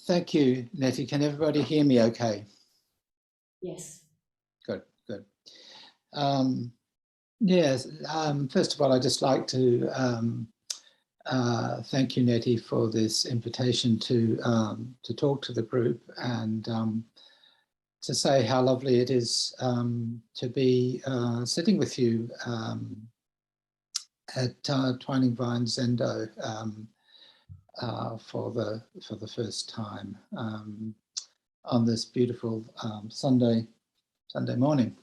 Thank you, Nettie. Can everybody hear me okay? Yes. Good, good. Yes, first of all, I'd just like to thank you, Nettie, for this invitation to talk to the group and to say how lovely it is to be sitting with you at Twining Vines Zen Centre for the first time on this beautiful Sunday morning.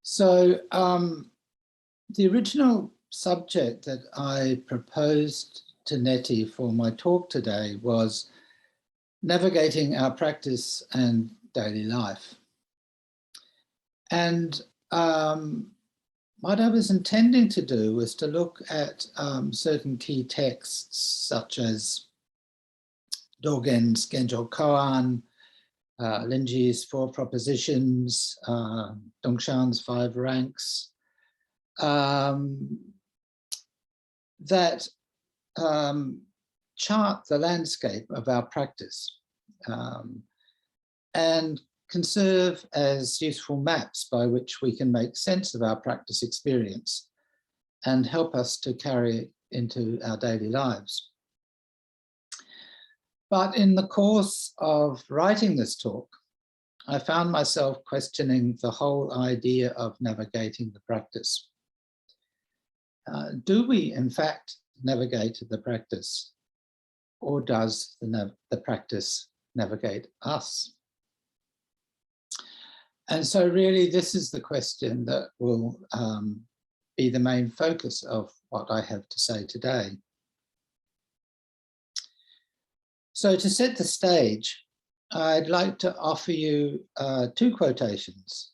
So the original subject that I proposed to Nettie for my talk today was navigating our practice and daily life. And what I was intending to do was to look at certain key texts such as Dogen's Genjo Koan, Linji's 4 Propositions, Dongshan's 5 Ranks, that chart the landscape of our practice and can serve as useful maps by which we can make sense of our practice experience and help us to carry it into our daily lives. But in the course of writing this talk, I found myself questioning the whole idea of navigating the practice. Do we, in fact, navigate the practice, or does the practice navigate us? And so really, this is the question that will be the main focus of what I have to say today. So to set the stage, I'd like to offer you 2 quotations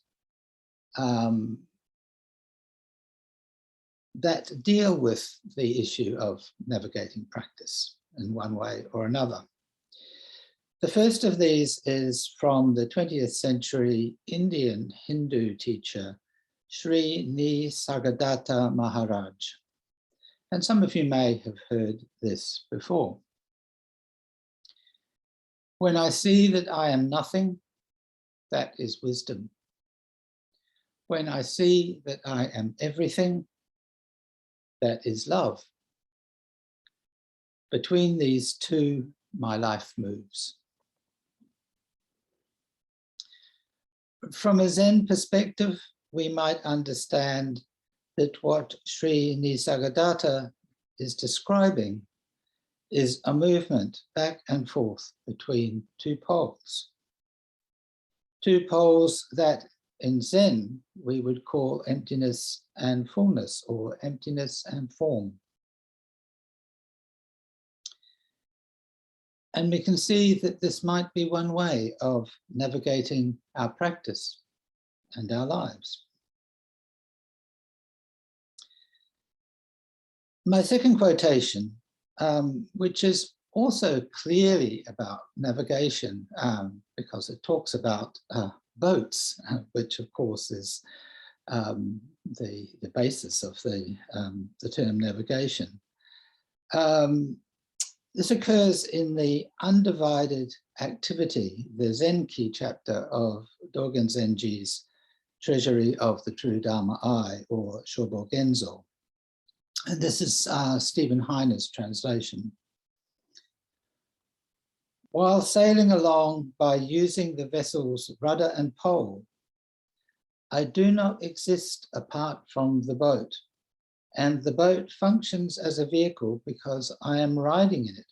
that deal with the issue of navigating practice in one way or another. The first of these is from the 20th century Indian Hindu teacher, Sri Nisargadatta Maharaj. And some of you may have heard this before. When I see that I am nothing, that is wisdom. When I see that I am everything, that is love. Between these two, my life moves. From a Zen perspective, we might understand that what Sri Nisargadatta is describing is a movement back and forth between 2 poles. 2 poles that in Zen we would call emptiness and fullness, or emptiness and form. And we can see that this might be one way of navigating our practice and our lives. My second quotation, which is also clearly about navigation, because it talks about boats, which of course is the basis of the term navigation. This occurs in the undivided activity, the Zenki chapter of Dogen Zenji's Treasury of the True Dharma Eye, or Shobo Genzo. And this is Stephen Heine's translation. While sailing along by using the vessel's rudder and pole, I do not exist apart from the boat, and the boat functions as a vehicle because I am riding in it.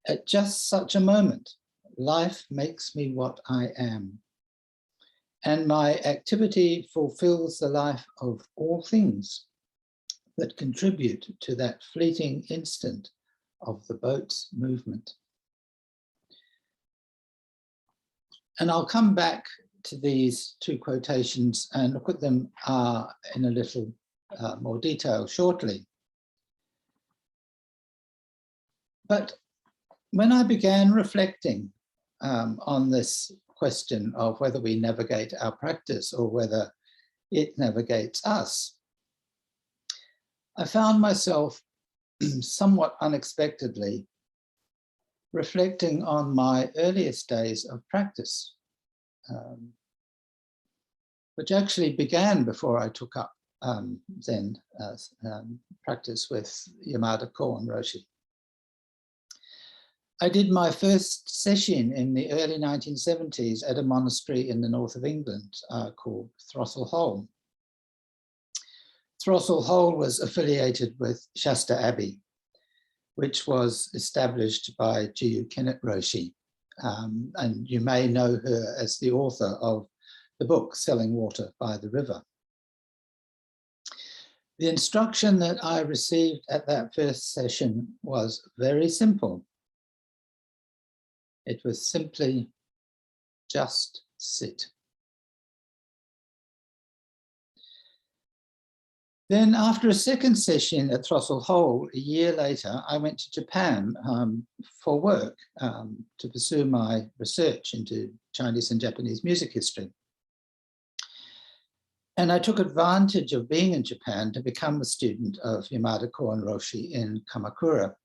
At just such a moment, life makes me what I am, and my activity fulfills the life of all things that contribute to that fleeting instant of the boat's movement. And I'll come back to these 2 quotations and look at them in a little more detail shortly. But when I began reflecting on this question of whether we navigate our practice or whether it navigates us. I found myself somewhat unexpectedly reflecting on my earliest days of practice, which actually began before I took up Zen practice with Yamada Koen Roshi. I did my first session in the early 1970s at a monastery in the north of England called Throstle Hole. Throstle Hole was affiliated with Shasta Abbey, which was established by G.U. Kennett Roshi. And you may know her as the author of the book Selling Water by the River. The instruction that I received at that first session was very simple. It was simply just sit. Then after a second session at Throstle Hole, a year later, I went to Japan for work to pursue my research into Chinese and Japanese music history. And I took advantage of being in Japan to become a student of Yamada Koen Roshi in Kamakura.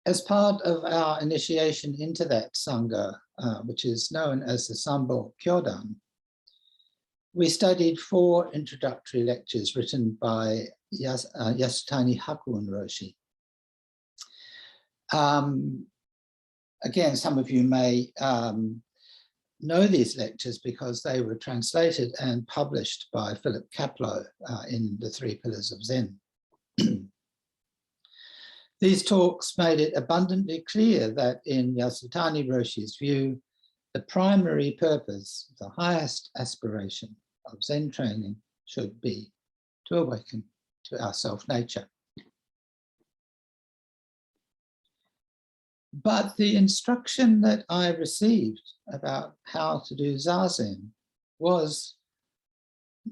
As part of our initiation into that Sangha, which is known as the Sambo Kyodan, we studied 4 introductory lectures written by Yasutani Hakuen Roshi. Again, some of you may know these lectures because they were translated and published by Philip Kaplow in The 3 Pillars of Zen. These talks made it abundantly clear that in Yasutani Roshi's view, the primary purpose, the highest aspiration of Zen training should be to awaken to our self-nature. But the instruction that I received about how to do Zazen was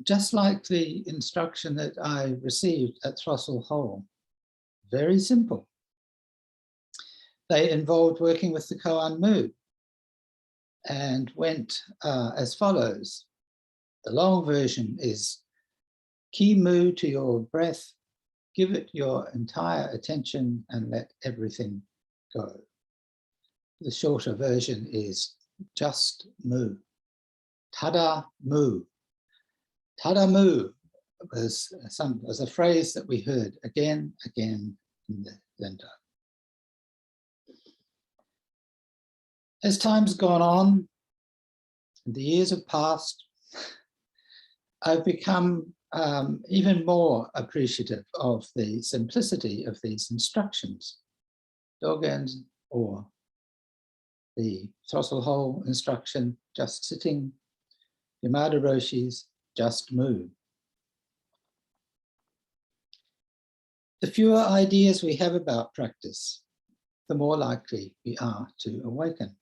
just like the instruction that I received at Throstle Hole. Very simple. They involved working with the Koan Mu and went as follows. The long version is Ki Mu to your breath, give it your entire attention and let everything go. The shorter version is just Mu. Tada Mu. Tada Mu was a phrase that we heard again in the Zendo. As time's gone on, and the years have passed, I've become even more appreciative of the simplicity of these instructions. Dogen or the Throstle Hole instruction, just sitting, Yamada Roshi's just move. The fewer ideas we have about practice, the more likely we are to awaken.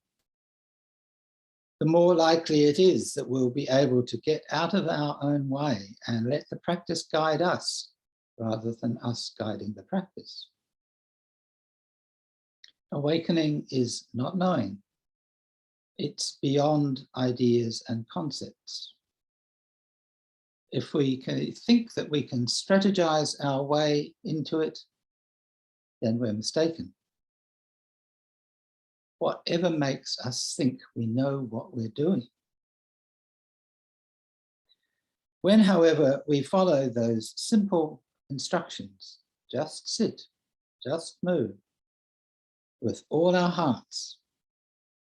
The more likely it is that we'll be able to get out of our own way and let the practice guide us rather than us guiding the practice. Awakening is not knowing. It's beyond ideas and concepts. If we can think that we can strategize our way into it, then we're mistaken. Whatever makes us think we know what we're doing. When, however, we follow those simple instructions, just sit, just move, with all our hearts,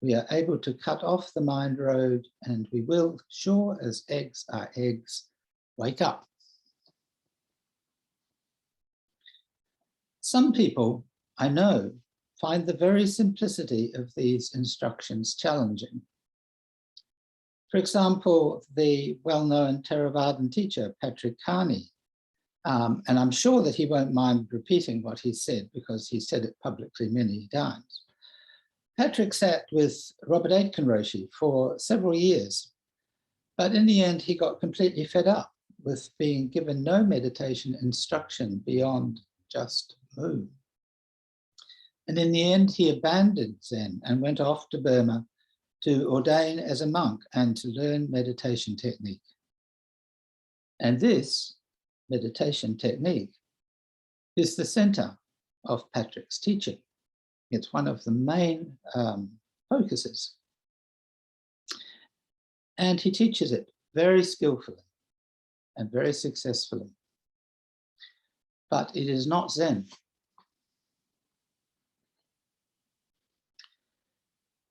we are able to cut off the mind road and we will, sure as eggs are eggs, wake up. Some people, I know, find the very simplicity of these instructions challenging. For example, the well-known Theravadan teacher, Patrick Carney, and I'm sure that he won't mind repeating what he said because he said it publicly many times. Patrick sat with Robert Aitken Roshi for several years, but in the end he got completely fed up with being given no meditation instruction beyond just move. And in the end, he abandoned Zen and went off to Burma to ordain as a monk and to learn meditation technique. And this meditation technique is the center of Patrick's teaching. It's one of the main focuses. And he teaches it very skillfully and very successfully. But it is not Zen.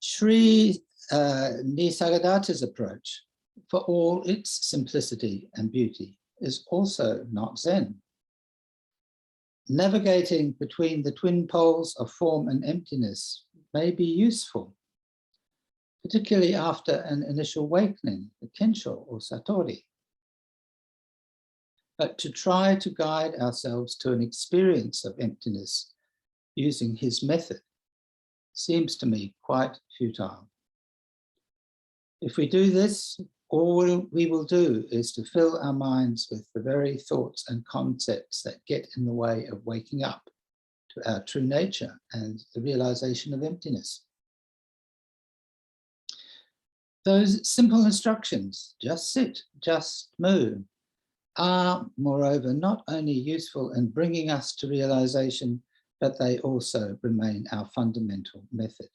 Sri Nisargadatta's approach, for all its simplicity and beauty, is also not Zen. Navigating between the twin poles of form and emptiness may be useful, particularly after an initial awakening, the Kensho or Satori. But to try to guide ourselves to an experience of emptiness using his method seems to me quite futile. If we do this, all we will do is to fill our minds with the very thoughts and concepts that get in the way of waking up to our true nature and the realization of emptiness. Those simple instructions, just sit, just move, are, moreover, not only useful in bringing us to realization, but they also remain our fundamental method,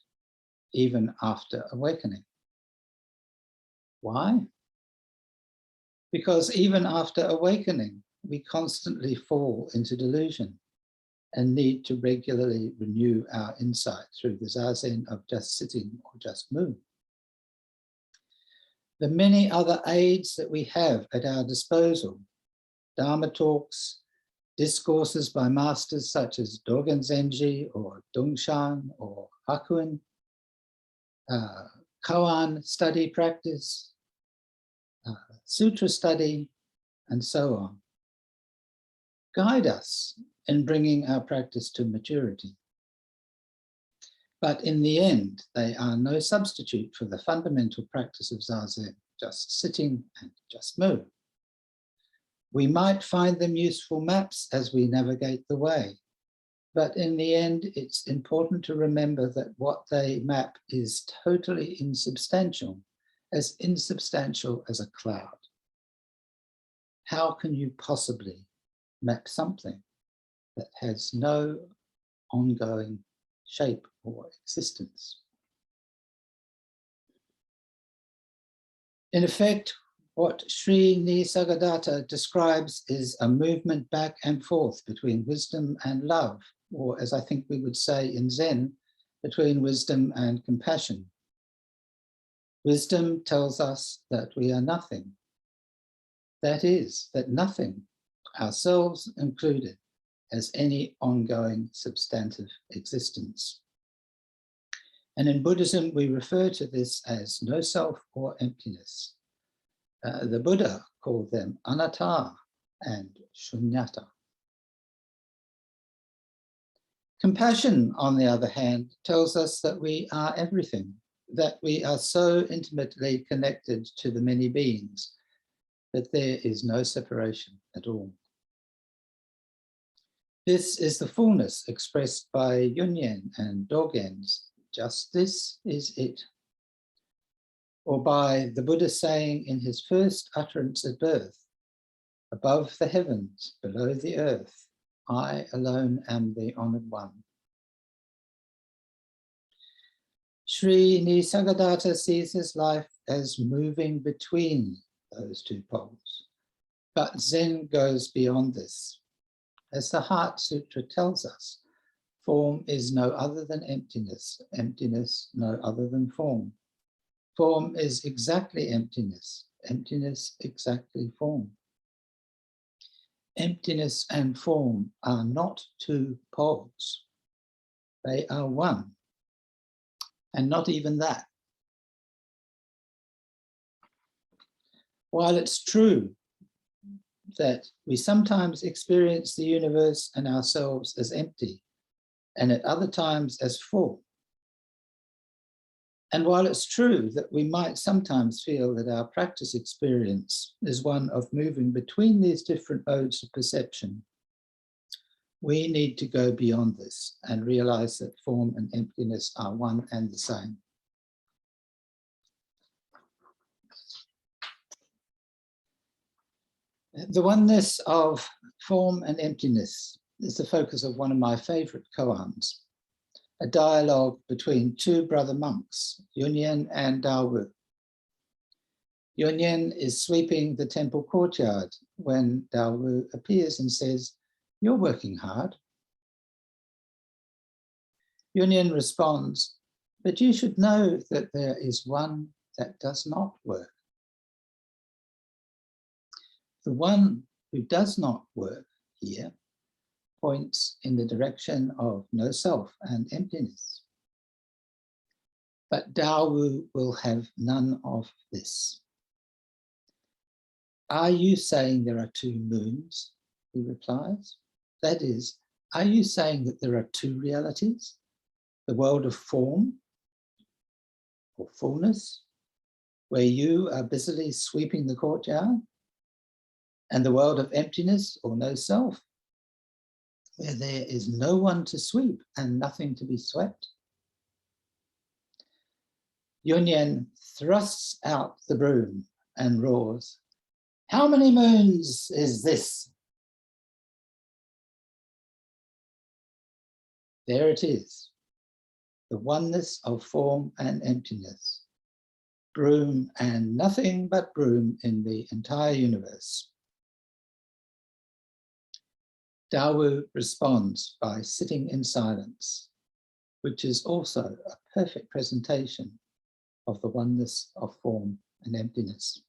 even after awakening. Why? Because even after awakening, we constantly fall into delusion and need to regularly renew our insight through the zazen of just sitting or just move. The many other aids that we have at our disposal, Dharma talks, discourses by masters such as Dogen Zenji or Dongshan or Hakuin, koan study practice, sutra study, and so on, guide us in bringing our practice to maturity. But in the end, they are no substitute for the fundamental practice of Zazen, just sitting and just move. We might find them useful maps as we navigate the way, but in the end, it's important to remember that what they map is totally insubstantial as a cloud. How can you possibly map something that has no ongoing shape or existence? In effect, what Sri Nisargadatta describes is a movement back and forth between wisdom and love, or as I think we would say in Zen, between wisdom and compassion. Wisdom tells us that we are nothing. That is, that nothing, ourselves included, has any ongoing substantive existence. And in Buddhism, we refer to this as no self or emptiness. The Buddha called them anatta and shunyata. Compassion, on the other hand, tells us that we are everything, that we are so intimately connected to the many beings that there is no separation at all. This is the fullness expressed by Yunyen and Dogen's, just this is it. Or by the Buddha saying in his first utterance at birth, above the heavens, below the earth, I alone am the honored one. Sri Nisargadatta sees his life as moving between those two poles, but Zen goes beyond this. As the Heart Sutra tells us, form is no other than emptiness, emptiness no other than form. Form is exactly emptiness, emptiness exactly form. Emptiness and form are not two poles. They are one, and not even that. While it's true that we sometimes experience the universe and ourselves as empty, and at other times as full, and while it's true that we might sometimes feel that our practice experience is one of moving between these different modes of perception, we need to go beyond this and realize that form and emptiness are one and the same. The oneness of form and emptiness is the focus of one of my favorite koans, a dialogue between two brother monks, Yunyan and Daowu. Yunyan is sweeping the temple courtyard when Daowu appears and says, "You're working hard." Yunyan responds, "But you should know that there is one that does not work." The one who does not work here points in the direction of no self and emptiness. But Daowu will have none of this. "Are you saying there are two moons?" he replies. "That is, are you saying that there are two realities? The world of form or fullness, where you are busily sweeping the courtyard, and the world of emptiness or no self, where there is no one to sweep and nothing to be swept?" Yunyan thrusts out the broom and roars, "How many moons is this?" There it is, the oneness of form and emptiness, broom and nothing but broom in the entire universe. Daowu responds by sitting in silence, which is also a perfect presentation of the oneness of form and emptiness.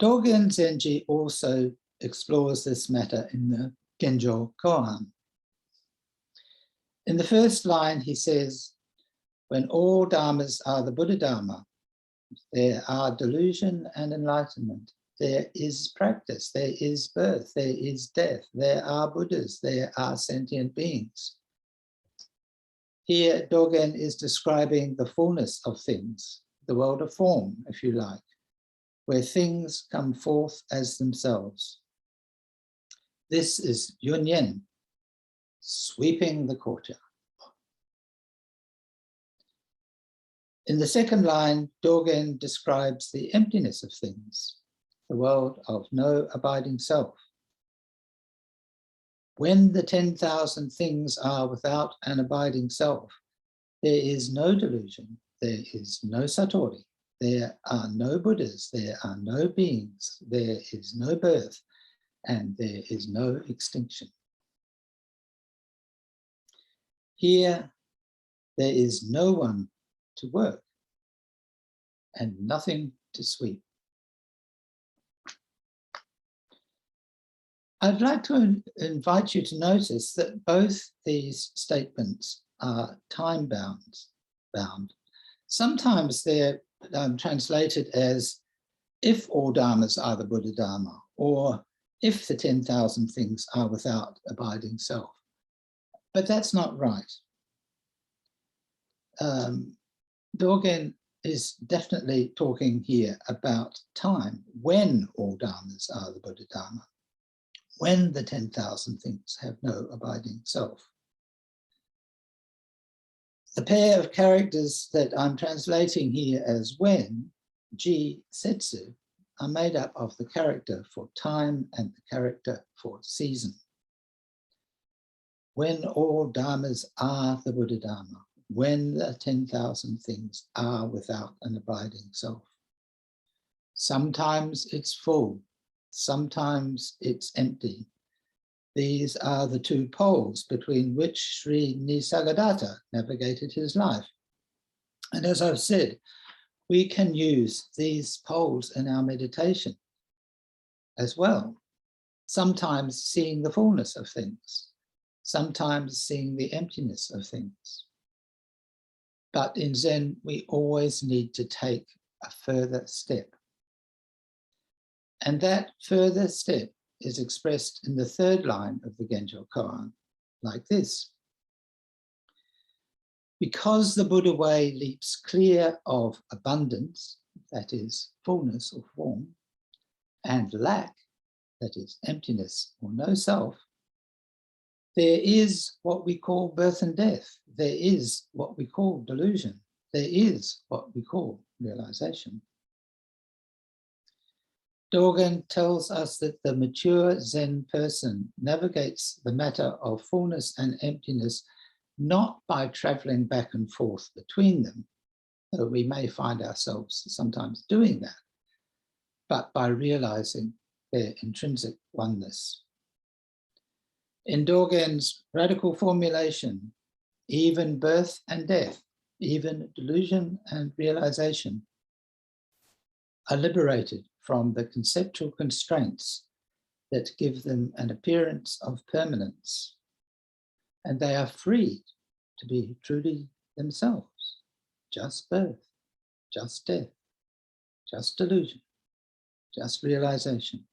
Dogen Zenji also explores this matter in the Genjo Koan. In the first line, he says, "When all dharmas are the Buddha Dharma, there are delusion and enlightenment. There is practice, there is birth, there is death, there are Buddhas, there are sentient beings." Here, Dogen is describing the fullness of things, the world of form, if you like, where things come forth as themselves. This is Yunyan, sweeping the courtyard. In the second line, Dogen describes the emptiness of things, the world of no abiding self. When the 10,000 things are without an abiding self, there is no delusion, there is no satori, there are no Buddhas, there are no beings, there is no birth, and there is no extinction. Here, there is no one to work and nothing to sweep. I'd like to invite you to notice that both these statements are time-bound. Sometimes they're translated as "if all dharmas are the Buddha Dharma," or "if the 10,000 things are without abiding self." But that's not right. Dogen is definitely talking here about time, when all dharmas are the Buddha Dharma, when the 10,000 things have no abiding self. The pair of characters that I'm translating here as when, ji, setsu, are made up of the character for time and the character for season. When all dharmas are the Buddha Dharma, when the 10,000 things are without an abiding self. Sometimes it's full, sometimes it's empty. These are the two poles between which Sri Nisargadatta navigated his life. And as I've said, we can use these poles in our meditation as well. Sometimes seeing the fullness of things, sometimes seeing the emptiness of things. But in Zen, we always need to take a further step. And that further step is expressed in the third line of the Genjo Koan, like this. Because the Buddha way leaps clear of abundance, that is fullness or form, and lack, that is emptiness or no self, there is what we call birth and death. There is what we call delusion. There is what we call realization. Dogen tells us that the mature Zen person navigates the matter of fullness and emptiness not by traveling back and forth between them, though we may find ourselves sometimes doing that, but by realizing their intrinsic oneness. In Dogen's radical formulation, even birth and death, even delusion and realization, are liberated from the conceptual constraints that give them an appearance of permanence, and they are free to be truly themselves, just birth, just death, just delusion, just realization.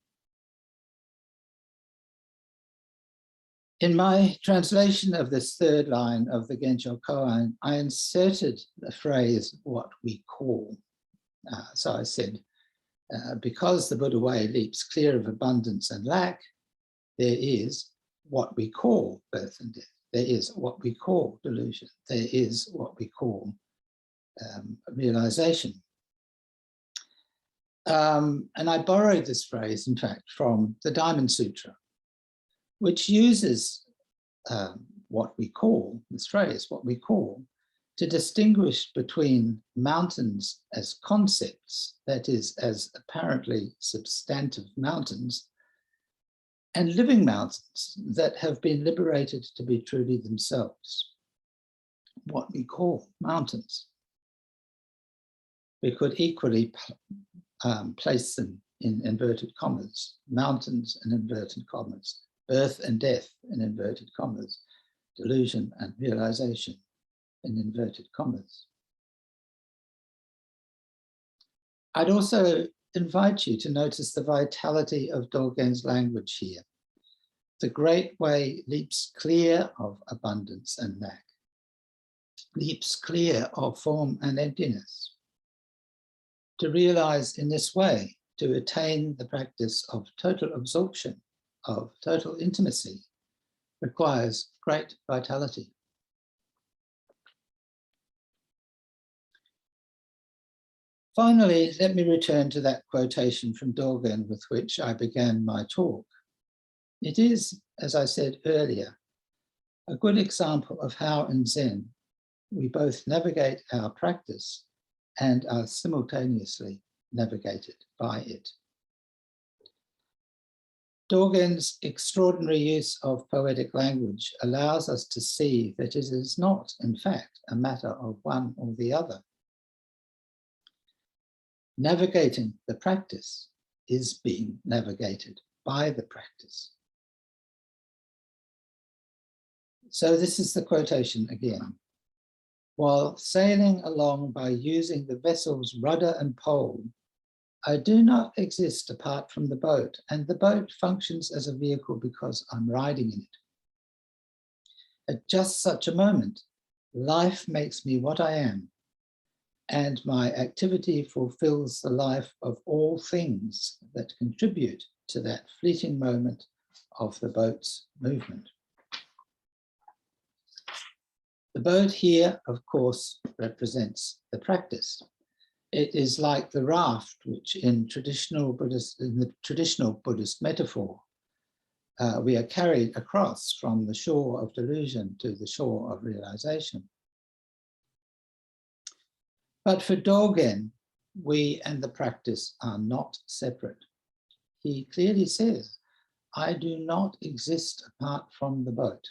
In my translation of this third line of the Genjo Koan, I inserted the phrase, what we call. So I said, because the Buddha way leaps clear of abundance and lack, there is what we call birth and death. There is what we call delusion. There is what we call realization. And I borrowed this phrase, in fact, from the Diamond Sutra, which uses what we call, this phrase, what we call, to distinguish between mountains as concepts, that is, as apparently substantive mountains, and living mountains that have been liberated to be truly themselves, what we call mountains. We could equally place them in inverted commas, mountains in inverted commas, birth and death in inverted commas, delusion and realization in inverted commas. I'd also invite you to notice the vitality of Dogen's language here. The great way leaps clear of abundance and lack, leaps clear of form and emptiness. To realize in this way, to attain the practice of total absorption, of total intimacy, requires great vitality. Finally, let me return to that quotation from Dogen with which I began my talk. It is, as I said earlier, a good example of how in Zen we both navigate our practice and are simultaneously navigated by it. Dogen's extraordinary use of poetic language allows us to see that it is not, in fact, a matter of one or the other. Navigating the practice is being navigated by the practice. So this is the quotation again. While sailing along by using the vessel's rudder and pole, I do not exist apart from the boat, and the boat functions as a vehicle because I'm riding in it. At just such a moment, life makes me what I am, and my activity fulfills the life of all things that contribute to that fleeting moment of the boat's movement. The boat here, of course, represents the practice. It is like the raft, which in the traditional Buddhist metaphor, we are carried across from the shore of delusion to the shore of realization. But for Dogen, we and the practice are not separate. He clearly says, I do not exist apart from the boat.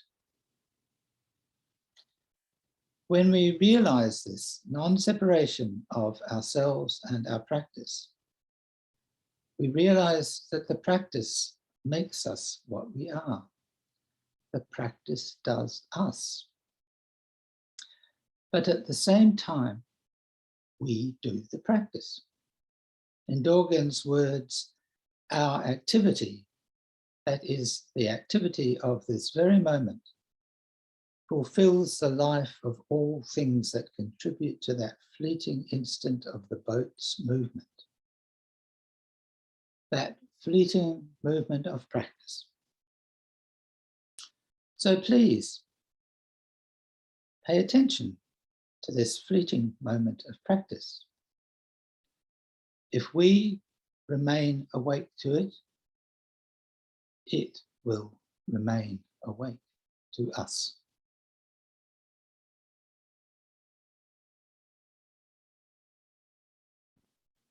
When we realize this non-separation of ourselves and our practice, we realize that the practice makes us what we are. The practice does us. But at the same time, we do the practice. In Dogen's words, our activity, that is the activity of this very moment, fulfills the life of all things that contribute to that fleeting instant of the boat's movement. That fleeting movement of practice. So please, pay attention to this fleeting moment of practice. If we remain awake to it, it will remain awake to us.